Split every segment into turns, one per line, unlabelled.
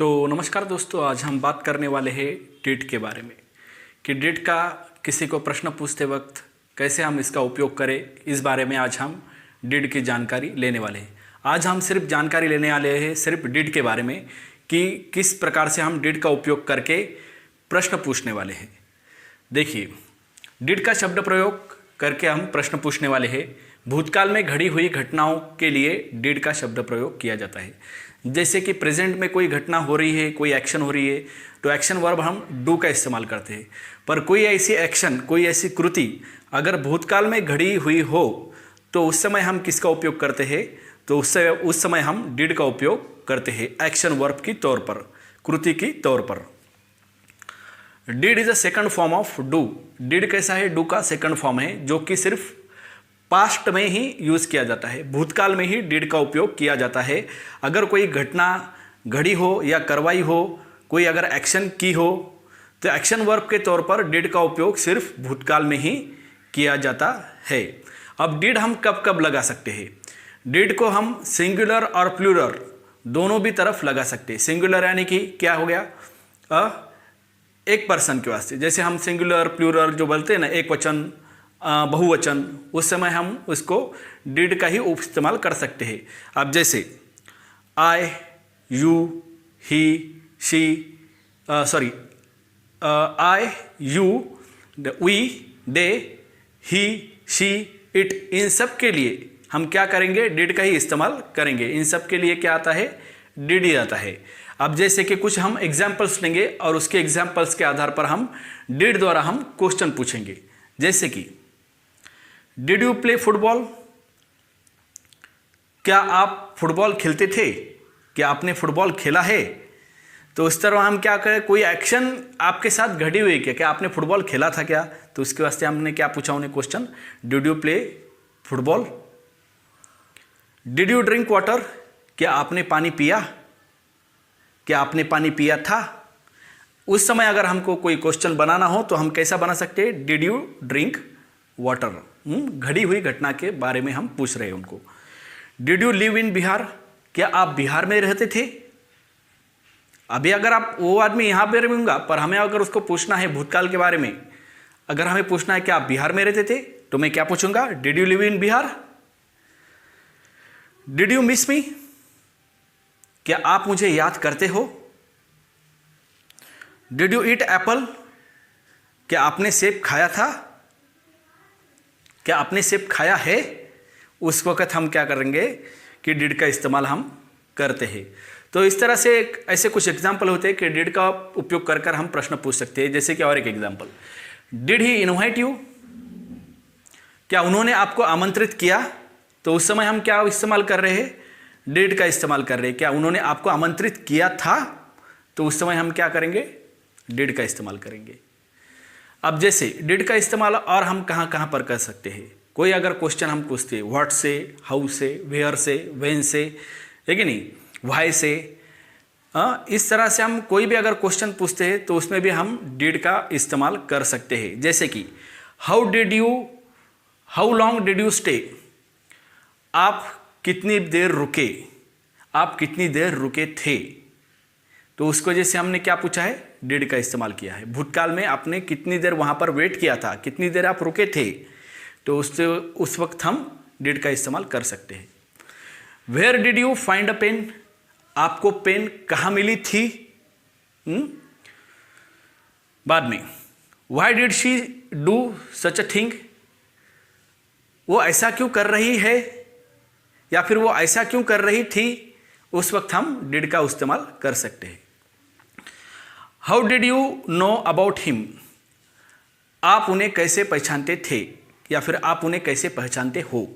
तो नमस्कार दोस्तों, आज हम बात करने वाले हैं डिड के बारे में कि डिड का किसी को प्रश्न पूछते वक्त कैसे हम इसका उपयोग करें। इस बारे में आज हम डिड की जानकारी लेने वाले हैं। आज हम सिर्फ जानकारी लेने वाले हैं सिर्फ डिड के बारे में कि किस प्रकार से हम डिड का उपयोग करके प्रश्न पूछने वाले हैं। देखिए, डिड का शब्द प्रयोग करके हम प्रश्न पूछने वाले हैं। भूतकाल में घड़ी हुई घटनाओं के लिए डिड का शब्द प्रयोग किया जाता है। जैसे कि प्रेजेंट में कोई घटना हो रही है, कोई एक्शन हो रही है, तो एक्शन वर्ब हम डू का इस्तेमाल करते हैं। पर कोई ऐसी एक्शन, कोई ऐसी कृति अगर भूतकाल में घड़ी हुई हो तो उस समय हम किसका उपयोग करते हैं? तो उस समय हम डिड का उपयोग करते हैं एक्शन वर्ब की तौर पर, कृति की तौर पर। Did is a second form of do. Did कैसा है? डू का सेकंड फॉर्म है, जो कि सिर्फ पास्ट में ही यूज किया जाता है। भूतकाल में ही डिड का उपयोग किया जाता है। अगर कोई घटना घड़ी हो या करवाई हो, कोई अगर एक्शन की हो, तो एक्शन वर्ब के तौर पर डिड का उपयोग सिर्फ भूतकाल में ही किया जाता है। अब डिड हम कब कब लगा सकते हैं? डिड को हम सिंगुलर और प्लूरल दोनों भी तरफ लगा सकते हैं। सिंगुलर यानी कि क्या हो गया? एक पर्सन के वास्ते, जैसे हम सिंगुलर प्लूरल जो बोलते हैं ना, एक वचन बहुवचन, उस समय हम उसको डिड का ही इस्तेमाल कर सकते हैं। अब जैसे I, you, he, she, I, you, we, they, he, she, it, इन सब के लिए हम क्या करेंगे? डिड का ही इस्तेमाल करेंगे। इन सब के लिए क्या आता है? डिड ही आता है। अब जैसे कि कुछ हम एग्जाम्पल्स लेंगे और उसके एग्जाम्पल्स के आधार पर हम डिड द्वारा हम क्वेश्चन पूछेंगे। जैसे कि डिड यू प्ले फुटबॉल? क्या आप फुटबॉल खेलते थे? क्या आपने फुटबॉल खेला है? तो इस तरह हम क्या करें, कोई एक्शन आपके साथ घटी हुई है क्या आपने फुटबॉल खेला था क्या? तो उसके वास्ते हमने क्या पूछा उन्हें question, did you play football? Did you drink water? क्या आपने पानी पिया? क्या आपने पानी पिया था? उस समय अगर हमको कोई क्वेश्चन बनाना हो तो हम कैसा बना सकते हैं? Did you drink water? घड़ी हुई घटना के बारे में हम पूछ रहे हैं उनको। Did you live in Bihar? क्या आप बिहार में रहते थे? अभी अगर आप वो आदमी यहां पे रहूंगा, पर हमें अगर उसको पूछना है भूतकाल के बारे में, अगर हमें पूछना है कि आप बिहार में रहते थे, तो मैं क्या पूछूंगा? Did you live in Bihar? Did you miss मी? क्या आप मुझे याद करते हो? Did you eat Apple? क्या आपने सेब खाया था? क्या आपने सेब खाया है? उस वक्त हम क्या करेंगे कि डिड का इस्तेमाल हम करते हैं। तो इस तरह से ऐसे कुछ एग्जाम्पल होते हैं कि डिड का उपयोग कर कर हम प्रश्न पूछ सकते हैं। जैसे कि और एक example, did he invite you? क्या उन्होंने आपको आमंत्रित किया? तो उस समय हम क्या इस्तेमाल कर रहे हैं? डिड का इस्तेमाल कर रहे हैं। क्या उन्होंने आपको आमंत्रित किया था? तो उस समय हम क्या करेंगे? डिड का इस्तेमाल करेंगे। अब जैसे डिड का इस्तेमाल और हम कहाँ कहाँ पर कर सकते हैं? कोई अगर क्वेश्चन हम पूछते हैं, व्हाट से, हाउ से, वेयर से, व्हेन से, है कि नहीं, व्हाई से, इस तरह से हम कोई भी अगर क्वेश्चन पूछते हैं तो उसमें भी हम डिड का इस्तेमाल कर सकते हैं। जैसे कि how long did you stay? आप कितनी देर रुके? आप कितनी देर रुके थे? तो उसको जैसे हमने क्या पूछा है? डिड का इस्तेमाल किया है। भूतकाल में आपने कितनी देर वहां पर वेट किया था, कितनी देर आप रुके थे, तो उस वक्त हम डिड का इस्तेमाल कर सकते हैं। Where did you find a pen? आपको पेन कहां मिली थी? बाद में why did she do such a thing? वो ऐसा क्यों कर रही है, या फिर वो ऐसा क्यों कर रही थी? उस वक्त हम डिड का इस्तेमाल कर सकते हैं। How did you know about him? आप उन्हें कैसे पहचानते थे, या फिर आप उन्हें कैसे पहचानते हो?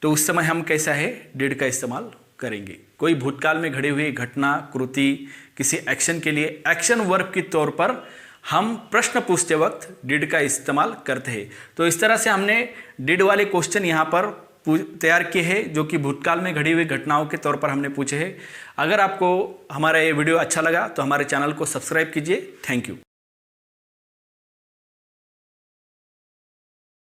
तो उस समय हम कैसा है? डिड का इस्तेमाल करेंगे। कोई भूतकाल में घड़ी हुई घटना, कृति, किसी एक्शन के लिए एक्शन वर्ब के तौर पर हम प्रश्न पूछते वक्त डिड का इस्तेमाल करते हैं। तो इस तरह से हमने डिड वाले क्वेश्चन यहाँ पर तैयार किए हैं, जो कि भूतकाल में घड़ी हुई घटनाओं के तौर पर हमने पूछे हैं। अगर आपको हमारा ये वीडियो अच्छा लगा तो हमारे चैनल को सब्सक्राइब कीजिए। Thank you.